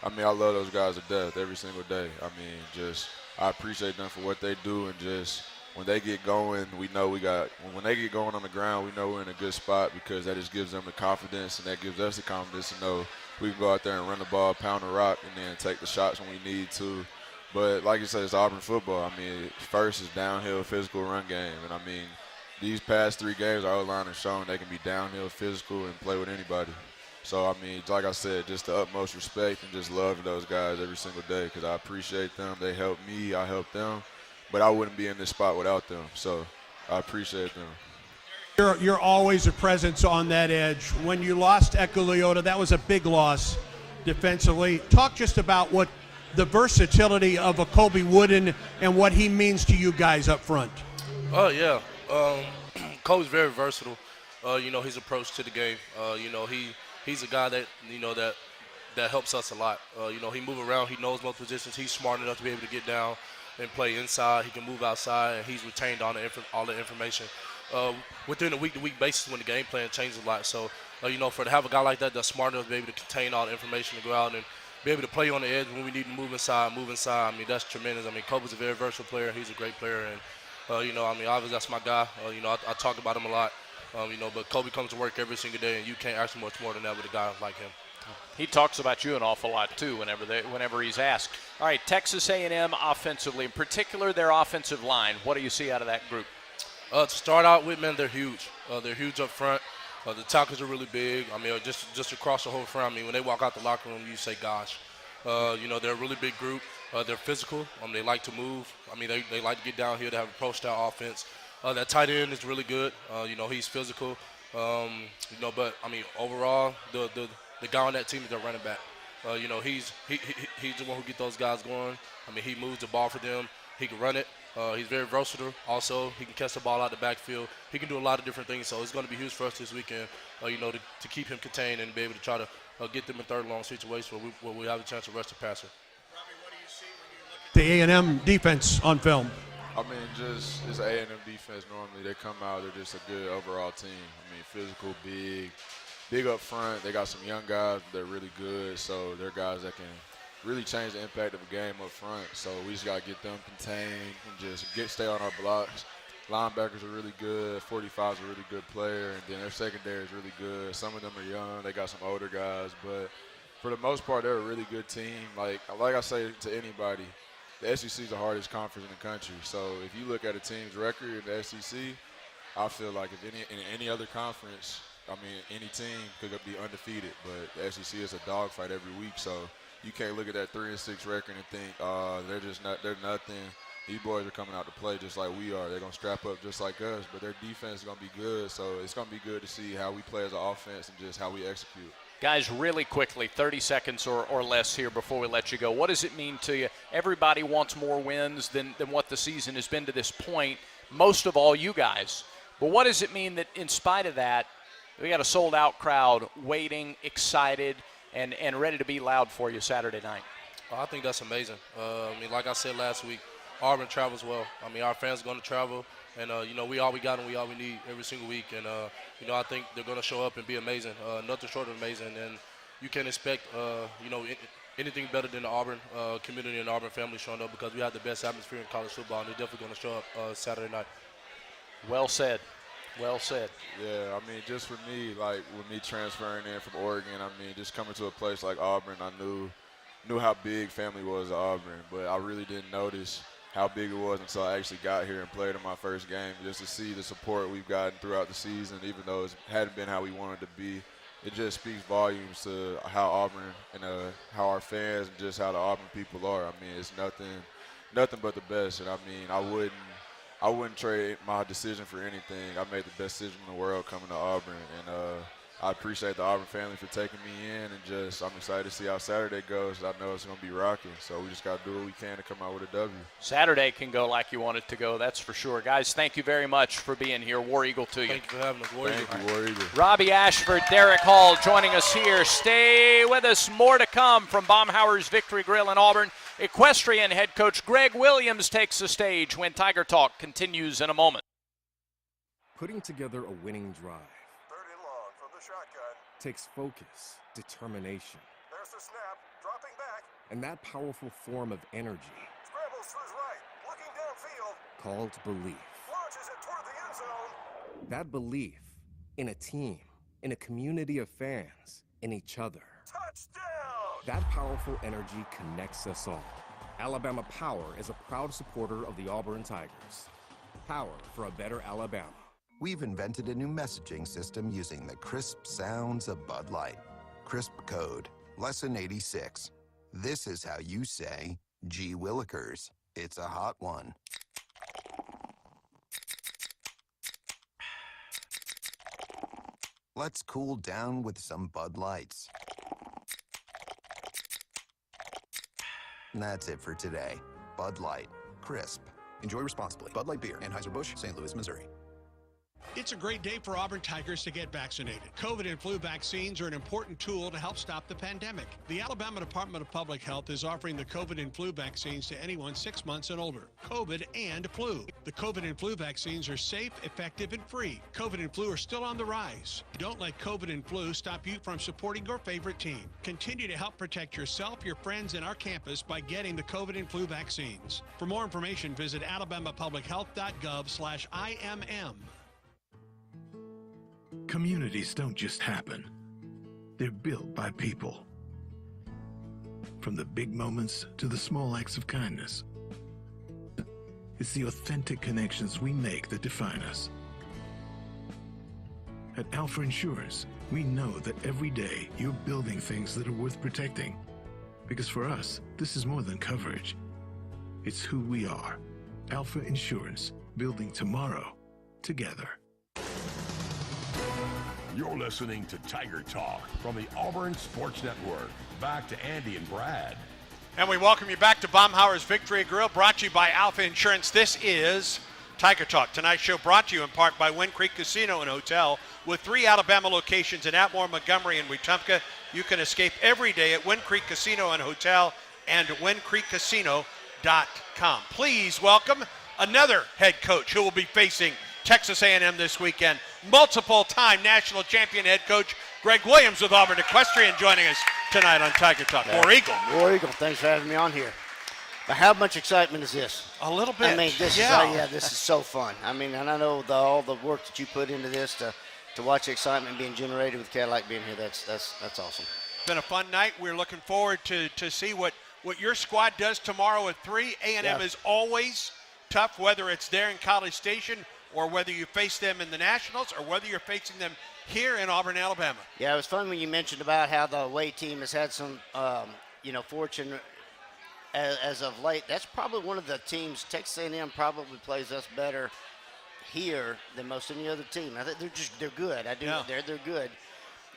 I mean, I love those guys to death every single day. I mean, I appreciate them for what they do, and just when they get going, we know when they get going on the ground, we know we're in a good spot, because that just gives them the confidence, and that gives us the confidence to know we can go out there and run the ball, pound the rock, and then take the shots when we need to. But like you said, it's Auburn football. I mean, first is downhill, physical run game. And, I mean, these past 3 games, our O-line has shown they can be downhill, physical, and play with anybody. So, I mean, like I said, just the utmost respect and just love to those guys every single day, because I appreciate them. They help me. I help them. But I wouldn't be in this spot without them. So I appreciate them. You're always a presence on that edge. When you lost Ekuliota, that was a big loss defensively. Talk just about what the versatility of a Kobe Wooden and what he means to you guys up front. Oh, yeah. Kobe's very versatile. His approach to the game. He's a guy that, that helps us a lot. He moves around. He knows most positions. He's smart enough to be able to get down and play inside. He can move outside, and he's retained all the information. Within a week-to-week basis when the game plan changes a lot. So, for to have a guy like that that's smart enough to be able to contain all the information, to go out and be able to play on the edge when we need to move inside. I mean, that's tremendous. I mean, Kobe's a very versatile player. He's a great player. And, obviously that's my guy. I talk about him a lot. But Kobe comes to work every single day, and you can't ask much more than that with a guy like him. He talks about you an awful lot, too, whenever he's asked. All right, Texas A&M offensively, in particular their offensive line. What do you see out of that group? To start out with, man, they're huge. They're huge up front. The tackles are really big. I mean, just across the whole front. I mean, when they walk out the locker room, you say, gosh. They're a really big group. They're physical. They like to move. I mean, they like to get down here. They have approach-style offense. That tight end is really good. He's physical. But, I mean, overall, the guy on that team is their running back. He's the one who gets those guys going. I mean, he moves the ball for them. He can run it. He's very versatile. Also, he can catch the ball out the backfield. He can do a lot of different things. So it's going to be huge for us this weekend, to keep him contained and be able to try to get them in third and long situations where we have a chance to rush the passer. The A&M defense on film. I mean, it's an A&M defense normally. They come out, they're just a good overall team. I mean, physical, big up front. They got some young guys. They're really good. So they're guys that can really change the impact of a game up front. So we just got to get them contained and just stay on our blocks. Linebackers are really good. 45's a really good player. And then their secondary is really good. Some of them are young. They got some older guys. But for the most part, they're a really good team. Like I say to anybody, the SEC is the hardest conference in the country. So if you look at a team's record in the SEC, I feel like if in any other conference, I mean, any team could be undefeated. But the SEC is a dogfight every week. So you can't look at that 3-6 record and think, they're nothing. These boys are coming out to play just like we are. They're going to strap up just like us, but their defense is going to be good. So it's going to be good to see how we play as an offense and just how we execute. Guys, really quickly, 30 seconds or less here before we let you go. What does it mean to you? Everybody wants more wins than what the season has been to this point, most of all you guys. But what does it mean that in spite of that, we got a sold-out crowd waiting, excited, and ready to be loud for you Saturday night? I think that's amazing. Like I said last week, Auburn travels well. I mean, our fans are going to travel, and, we all we got and we all we need every single week. And, I think they're going to show up and be amazing, nothing short of amazing. And you can't expect, anything better than the Auburn community and Auburn family showing up, because we have the best atmosphere in college football, and they're definitely going to show up Saturday night. Well said. Well said. Yeah, I mean, just for me, like with me transferring in from Oregon, I mean, just coming to a place like Auburn, I knew how big family was at Auburn, but I really didn't notice how big it was until I actually got here and played in my first game. Just to see the support we've gotten throughout the season, even though it hadn't been how we wanted to be, it just speaks volumes to how Auburn and how our fans and just how the Auburn people are. I mean, it's nothing but the best, and I mean, I wouldn't trade my decision for anything. I made the best decision in the world coming to Auburn, and I appreciate the Auburn family for taking me in, and just I'm excited to see how Saturday goes. I know it's going to be rocking, so we just got to do what we can to come out with a W. Saturday can go like you want it to go, that's for sure. Guys, thank you very much for being here. War Eagle to you. Thank you for having us, War Eagle. Thank you, War Eagle. Robby Ashford, Derick Hall joining us here. Stay with us. More to come from Baumhauer's Victory Grill in Auburn. Equestrian head coach Greg Williams takes the stage when Tiger Talk continues in a moment. Putting together a winning drive takes focus, determination. There's the snap, dropping back. And that powerful form of energy Scrambles to his right, looking downfield. called belief. Launches it toward the end zone. That belief in a team, in a community of fans, in each other. Touchdown! That powerful energy connects us all. Alabama Power is a proud supporter of the Auburn Tigers. Power for a better Alabama. We've invented a new messaging system using the crisp sounds of Bud Light. Crisp Code, Lesson 86. This is how you say, gee willikers, it's a hot one. Let's cool down with some Bud Lights. That's it for today. Bud Light, crisp. Enjoy responsibly. Bud Light Beer, Anheuser-Busch, St. Louis, Missouri. It's a great day for Auburn Tigers to get vaccinated. COVID and flu vaccines are an important tool to help stop the pandemic. The Alabama Department of Public Health is offering the COVID and flu vaccines to anyone 6 months and older. COVID and flu. The COVID and flu vaccines are safe, effective, and free. COVID and flu are still on the rise. Don't let COVID and flu stop you from supporting your favorite team. Continue to help protect yourself, your friends, and our campus by getting the COVID and flu vaccines. For more information, visit alabamapublichealth.gov/IMM. Communities don't just happen. They're built by people. From the big moments to the small acts of kindness. It's the authentic connections we make that define us. At Alpha Insurance, we know that every day you're building things that are worth protecting. Because for us, this is more than coverage. It's who we are. Alpha Insurance, building tomorrow together. You're listening to Tiger Talk from the Auburn Sports Network. Back to Andy and Brad. And we welcome you back to Baumhauer's Victory Grill, brought to you by Alpha Insurance. This is Tiger Talk. Tonight's show brought to you in part by Wind Creek Casino and Hotel. With 3 Alabama locations in Atmore, Montgomery, and Wetumpka, you can escape every day at Wind Creek Casino and Hotel and windcreekcasino.com. Please welcome another head coach who will be facing Texas A&M this weekend. Multiple-time national champion head coach Greg Williams with Auburn Equestrian joining us tonight on Tiger Talk. War Eagle. War Eagle, thanks for having me on here. But how much excitement is this? A little bit. I mean, this is this is so fun. I mean, and I know all the work that you put into this to watch the excitement being generated with Cadillac being here. That's awesome. It's been a fun night. We're looking forward to see what your squad does tomorrow at 3. A&M is always tough, whether it's there in College Station or whether you face them in the Nationals, or whether you're facing them here in Auburn, Alabama. Yeah, it was fun when you mentioned about how the away team has had some, fortune as of late. That's probably one of the teams. Texas A&M probably plays us better here than most any other team. I think they're good. They're good.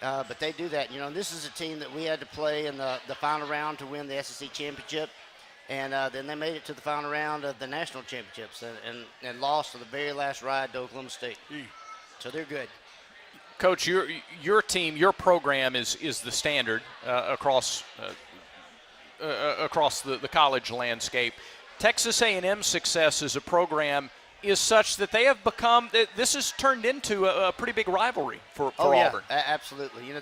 But they do that. This is a team that we had to play in the final round to win the SEC championship. And then they made it to the final round of the national championships and lost to the very last ride to Oklahoma State. So they're good. Coach, your team, your program is the standard across the college landscape. Texas A&M's success as a program is such that they have become – this has turned into a pretty big rivalry for Auburn. Absolutely.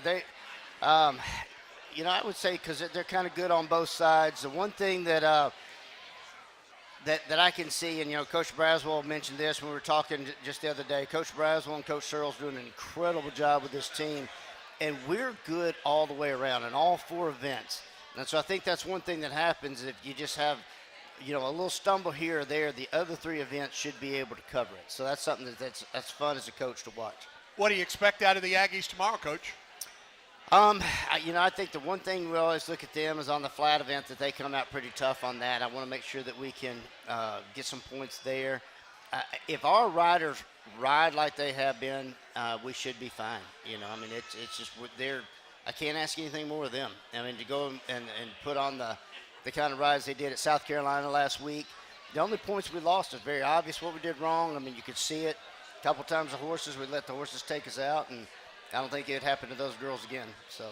I would say because they're kind of good on both sides. The one thing that I can see, and Coach Braswell mentioned this when we were talking just the other day. Coach Braswell and Coach Searle's doing an incredible job with this team, and we're good all the way around in all 4 events. And so I think that's one thing that happens if you just have, a little stumble here or there. The other 3 events should be able to cover it. So that's something that's fun as a coach to watch. What do you expect out of the Aggies tomorrow, Coach? I think the one thing we always look at them is on the flat event that they come out pretty tough on that. I want to make sure that we can get some points there. If our riders ride like they have been, we should be fine. I mean, it's just I can't ask anything more of them. I mean, to go and put on the kind of rides they did at South Carolina last week. The only points we lost is very obvious what we did wrong. I mean, you could see it. A couple times we let the horses take us out, and I don't think it would happen to those girls again. So,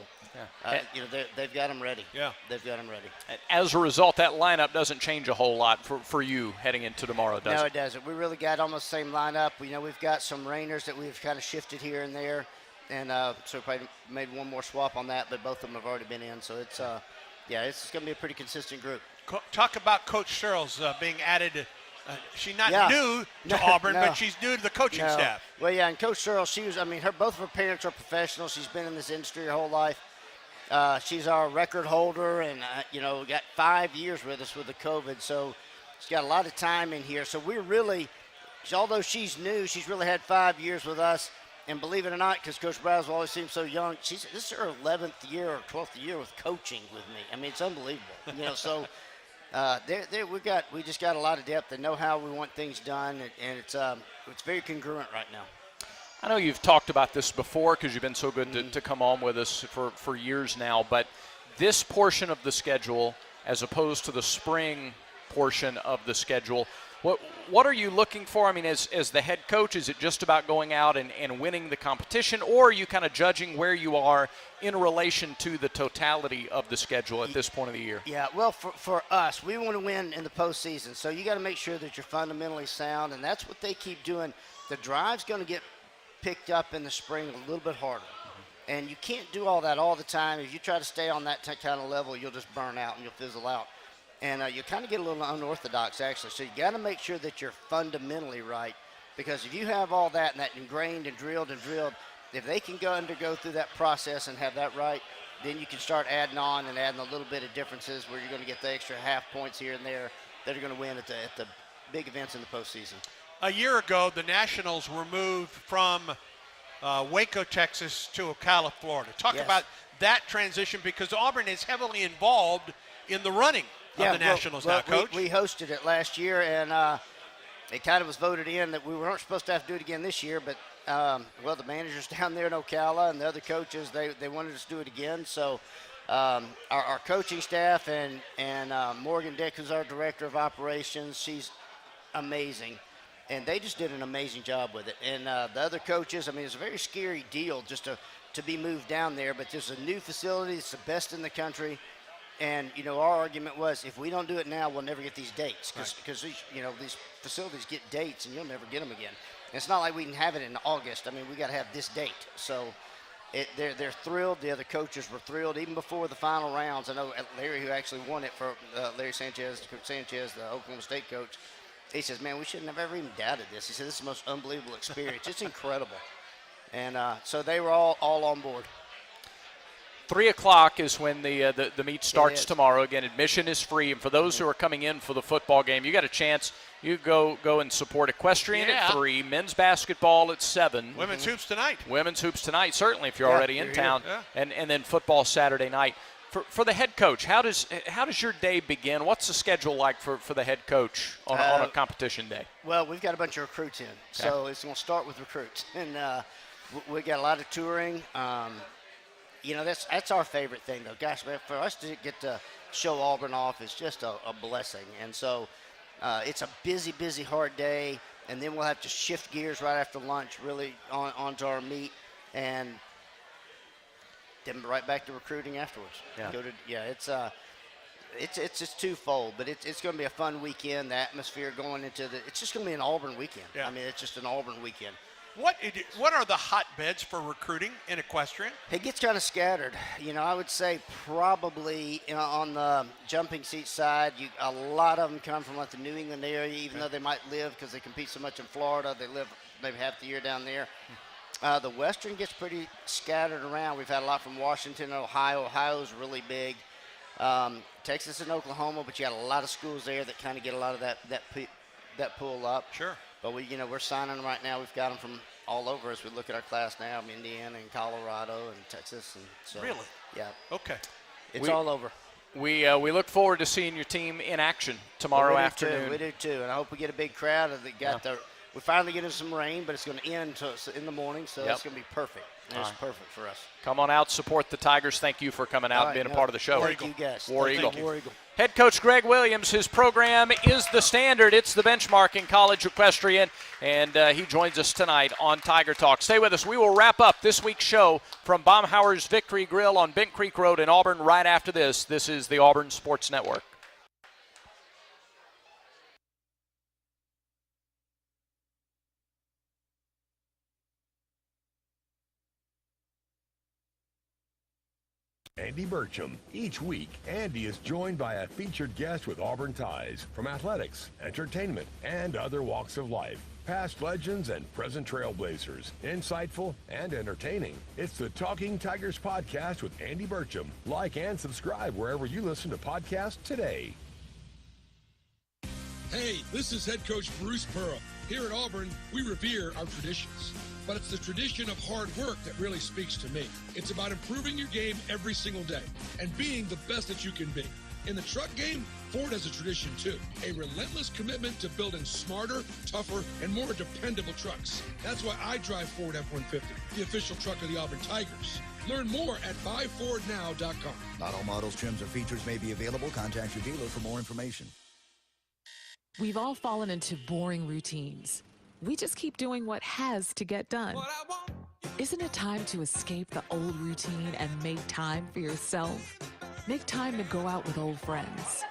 they've got them ready. Yeah. They've got them ready. As a result, that lineup doesn't change a whole lot for you heading into tomorrow, does it? No, it doesn't. We really got almost the same lineup. We've got some Rainers that we've kind of shifted here and there, and so probably made one more swap on that, but both of them have already been in. So it's it's going to be a pretty consistent group. Talk about Coach Searles being added. She's not new to Auburn, but she's new to the coaching staff. Well, yeah, and Coach Searles, both of her parents are professionals. She's been in this industry her whole life. She's our record holder, and got 5 years with us with the COVID, so she's got a lot of time in here. So we're really, although she's new, she's really had 5 years with us. And believe it or not, because Coach Browse always seems so young, this is her 11th year or 12th year with coaching with me. I mean, it's unbelievable. So we just got a lot of depth and know how we want things done, and it's very congruent right now. I know you've talked about this before because you've been so good to come on with us for years now, but this portion of the schedule, as opposed to the spring portion of the schedule, what are you looking for? I mean, as the head coach, is it just about going out and winning the competition, or are you kind of judging where you are in relation to the totality of the schedule at this point of the year? Yeah, well, for us, we want to win in the postseason, so you got to make sure that you're fundamentally sound, and that's what they keep doing. The drive's going to get picked up in the spring a little bit harder, and you can't do all that all the time. If you try to stay on that kind of level, you'll just burn out and you'll fizzle out. And you kind of get a little unorthodox, actually. So you got to make sure that you're fundamentally right, because if you have all that and that ingrained and drilled, if they can go through that process and have that right, then you can start adding on and adding a little bit of differences where you're going to get the extra half points here and there that are going to win at the big events in the postseason. A year ago, the Nationals were moved from Waco, Texas to Ocala, Florida. Talk about that transition, because Auburn is heavily involved in the running of the Nationals now, Coach. We hosted it last year, and it kind of was voted in that we weren't supposed to have to do it again this year, but the managers down there in Ocala and the other coaches, they wanted us to do it again. So our coaching staff and Morgan Dick, who's our director of operations, she's amazing. And they just did an amazing job with it. And the other coaches, I mean, it's a very scary deal just to be moved down there, but there's a new facility. It's the best in the country. And, our argument was, if we don't do it now, we'll never get these dates, because these facilities get dates and you'll never get them again. And it's not like we can have it in August. I mean, we got to have this date. So they're thrilled. The other coaches were thrilled even before the final rounds. I know Larry, who actually won it for Larry Sanchez, the Oklahoma State coach, he says, man, we shouldn't have ever even doubted this. He said, this is the most unbelievable experience. It's incredible. And so they were all on board. 3 o'clock is when the meet starts tomorrow. Again, admission is free. And for those who are coming in for the football game, you got a chance. You go and support equestrian at 3, men's basketball at 7. Women's hoops tonight. Women's hoops tonight, certainly, if you're already in town. Yeah. And then football Saturday night. For the head coach, how does your day begin? What's the schedule like for the head coach on a competition day? Well, we've got a bunch of recruits in, so it's going to start with recruits. And we got a lot of touring. That's our favorite thing, though. Gosh, man, for us to get to show Auburn off is just a blessing. And so it's a busy, hard day, and then we'll have to shift gears right after lunch, really onto our meet, and then right back to recruiting afterwards. It's just twofold, but it's going to be a fun weekend. The atmosphere going into it's just going to be an Auburn weekend. Yeah. I mean, it's just an Auburn weekend. What are the hotbeds for recruiting in equestrian? It gets kind of scattered. I would say probably on the jumping seat side, a lot of them come from like the New England area, even though they might live, because they compete so much in Florida, they live maybe half the year down there. The Western gets pretty scattered around. We've had a lot from Washington and Ohio. Ohio's really big. Texas and Oklahoma, but you got a lot of schools there that kind of get a lot of that pull up. Sure. But we're signing them right now. We've got them from all over as we look at our class now, Indiana and Colorado and Texas. And so, really? Yeah. Okay. It's all over. We look forward to seeing your team in action tomorrow afternoon. We do too, and I hope we get a big crowd. we're finally getting some rain, but it's going to end in the morning, so it's going to be perfect. It's perfect for us. Come on out, support the Tigers. Thank you for coming out and being a part of the show. Thank you, guys. War Thank Eagle. you. War Eagle. Head coach Greg Williams, his program is the standard. It's the benchmark in college equestrian, and he joins us tonight on Tiger Talk. Stay with us. We will wrap up this week's show from Baumhauer's Victory Grill on Bent Creek Road in Auburn right after this. This is the Auburn Sports Network. Andy Burcham. Each week, Andy is joined by a featured guest with Auburn ties from athletics, entertainment, and other walks of life. Past legends and present trailblazers. Insightful and entertaining. It's the Talking Tigers podcast with Andy Burcham. Like and subscribe wherever you listen to podcasts today. Hey, this is head coach Bruce Pearl. Here at Auburn, we revere our traditions. But it's the tradition of hard work that really speaks to me. It's about improving your game every single day and being the best that you can be. In the truck game, Ford has a tradition too. A relentless commitment to building smarter, tougher, and more dependable trucks. That's why I drive Ford F-150, the official truck of the Auburn Tigers. Learn more at buyfordnow.com. Not all models, trims, or features may be available. Contact your dealer for more information. We've all fallen into boring routines. We just keep doing what has to get done. Isn't it time to escape the old routine and make time for yourself? Make time to go out with old friends.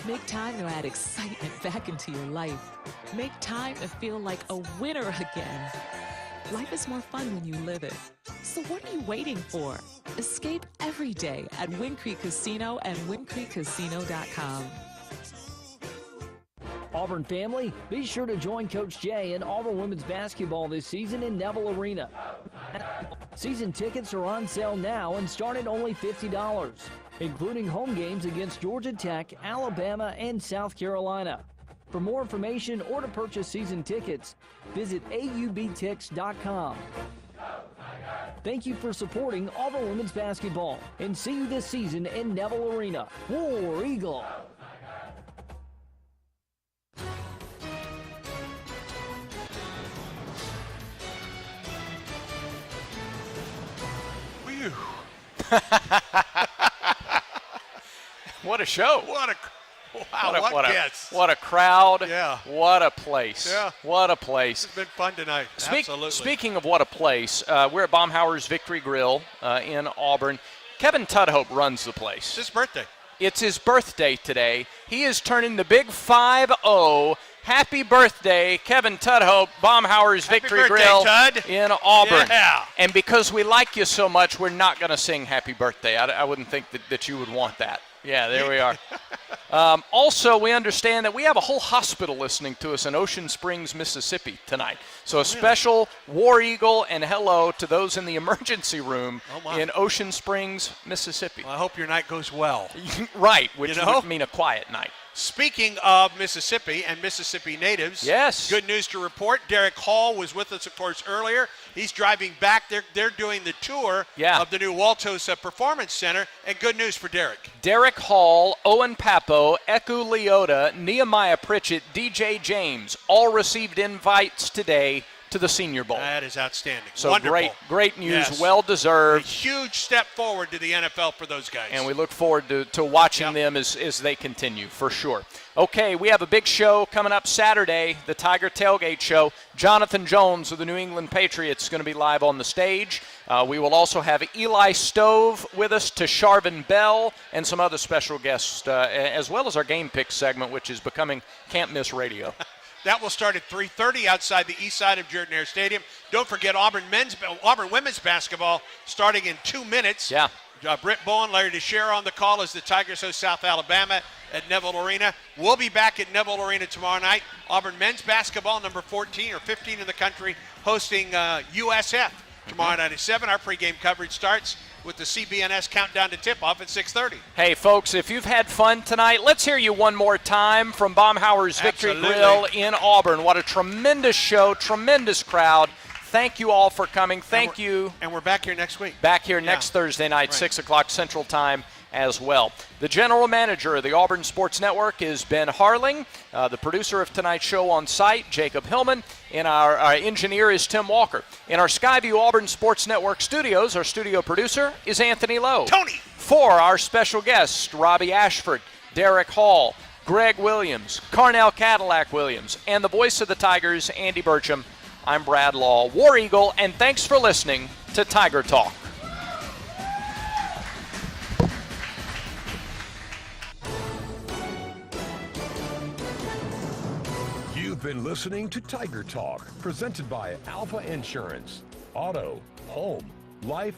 Make time to add excitement back into your life. Make time to feel like a winner again. Life is more fun when you live it. So what are you waiting for? Escape every day at Wind Creek Casino and WindCreekCasino.com. Auburn family, be sure to join Coach Jay in Auburn women's basketball this season in Neville Arena. Season tickets are on sale now and start at only $50, including home games against Georgia Tech, Alabama, and South Carolina. For more information or to purchase season tickets, visit aubtix.com. Thank you for supporting Auburn women's basketball, and see you this season in Neville Arena. War Eagle! What a show. What a crowd. Yeah. What a place. Yeah. What a place. It's been fun tonight. Absolutely. Speaking of what a place, we're at Baumhauer's Victory Grill in Auburn. Kevin Tudhope runs the place. It's his birthday. It's his birthday today. He is turning the big 5-0. Happy birthday, Kevin Tudhope, Baumhauer's Victory Grill in Auburn. Yeah. And because we like you so much, we're not going to sing happy birthday. I wouldn't think that you would want that. Yeah, there we are. Also, we understand that we have a whole hospital listening to us in Ocean Springs, Mississippi tonight. So a special War Eagle and hello to those in the emergency room in Ocean Springs, Mississippi. Well, I hope your night goes well. Right, which would mean a quiet night. Speaking of Mississippi and Mississippi natives, yes, good news to report. Derick Hall was with us, of course, earlier. He's driving back. They're doing the tour of the new Waltos Performance Center, and good news for Derick. Derick Hall, Owen Papo, Eku Leota, Nehemiah Pritchett, DJ James all received invites today to the Senior Bowl. That is outstanding. So wonderful. Great news, Yes. well deserved. A huge step forward to the NFL for those guys. And we look forward to watching them as they continue, for sure. Okay, we have a big show coming up Saturday, the Tiger Tailgate Show. Jonathan Jones of the New England Patriots is going to be live on the stage. We will also have Eli Stove with us, to Sharvin Bell, and some other special guests, as well as our Game Picks segment, which is becoming Can't Miss Radio. That will start at 3:30 outside the east side of Jordan-Hare Stadium. Don't forget Auburn women's basketball starting in 2 minutes. Yeah. Britt Bowen, Larry DeShera on the call as the Tigers host South Alabama at Neville Arena. We'll be back at Neville Arena tomorrow night. Auburn men's basketball, number 14 or 15 in the country, hosting USF tomorrow night at 7. Our pregame coverage starts with the CBNS countdown to tip-off at 6:30. Hey, folks, if you've had fun tonight, let's hear you one more time from Baumhauer's Victory Grill in Auburn. What a tremendous show, tremendous crowd. Thank you all for coming. Thank you. And we're back here next week. Back here next Thursday night, 6 o'clock Central Time as well. The general manager of the Auburn Sports Network is Ben Harling. The producer of tonight's show on site, Jacob Hillman. And our engineer is Tim Walker. In our Skyview Auburn Sports Network studios, our studio producer is Anthony Lowe. Tony! For our special guests, Robby Ashford, Derick Hall, Greg Williams, Carnell Cadillac Williams, and the voice of the Tigers, Andy Burcham, I'm Brad Law, War Eagle, and thanks for listening to Tiger Talk. You've been listening to Tiger Talk, presented by Alpha Insurance. Auto, home, life,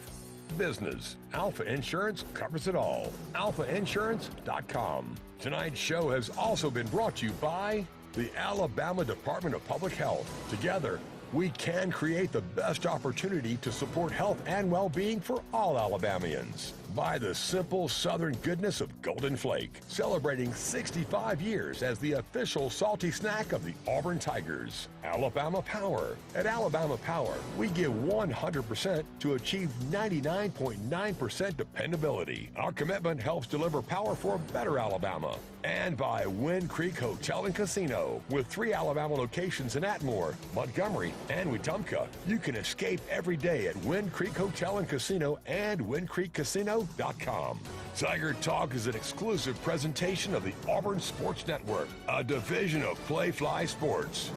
business. Alpha Insurance covers it all. AlphaInsurance.com. Tonight's show has also been brought to you by the Alabama Department of Public Health. Together, we can create the best opportunity to support health and well-being for all Alabamians. By the simple Southern goodness of Golden Flake, celebrating 65 years as the official salty snack of the Auburn Tigers. Alabama Power. At Alabama Power, we give 100% to achieve 99.9% dependability. Our commitment helps deliver power for a better Alabama. And by Wind Creek Hotel and Casino. With 3 Alabama locations in Atmore, Montgomery, and Wetumpka, you can escape every day at Wind Creek Hotel and Casino and WindCreekCasino.com. Tiger Talk is an exclusive presentation of the Auburn Sports Network, a division of Playfly Sports.